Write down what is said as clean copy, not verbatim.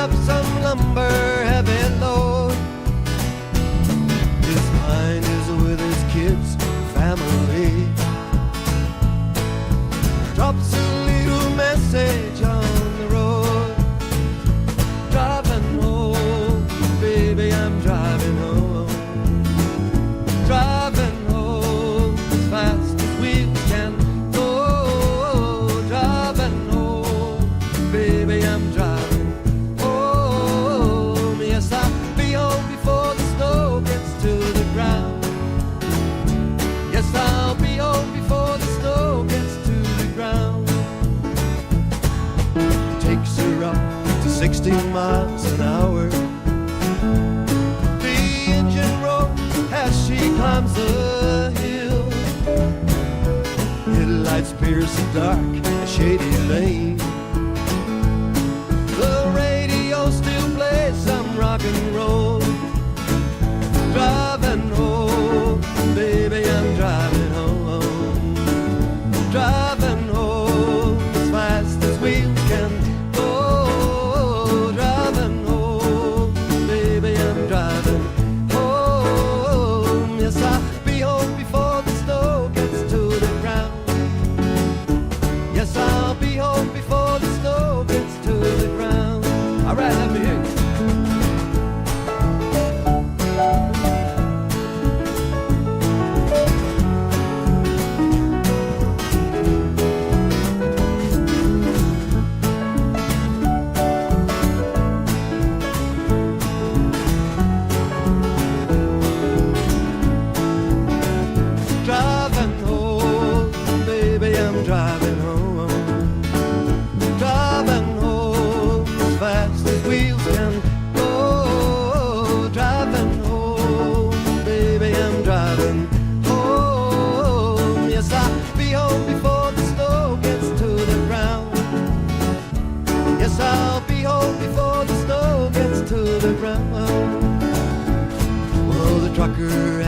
up some lumber, heavy load. His mind is with his kids, family. Drops a little message on the road. Driving home, baby, I'm driving home. Driving home as fast as wheels can go. Driving home, baby, I'm driving home. Yes, I'll be home before the snow gets to the ground. Yes, I'll be home before the snow gets to the ground. Takes her up to 60 miles an hour. The engine roars as she climbs the hill. Headlights pierce the dark, a shady lane. The radio still plays some rock and roll. Driving home, baby, I'm driving home. Driving home as fast as wheels can go. Driving home, baby, I'm driving home. Yes, I'll be home before the snow gets to the ground. Yes, I'll be home before the snow gets to the ground. All right, let me hear you. Driving home, baby, I'm driving home. Driving home as fast as wheels can go. Driving home, baby, I'm driving home. Yes, I'll be home before the snow gets to the ground. Yes, I'll be home before the snow gets to the ground. Well, the trucker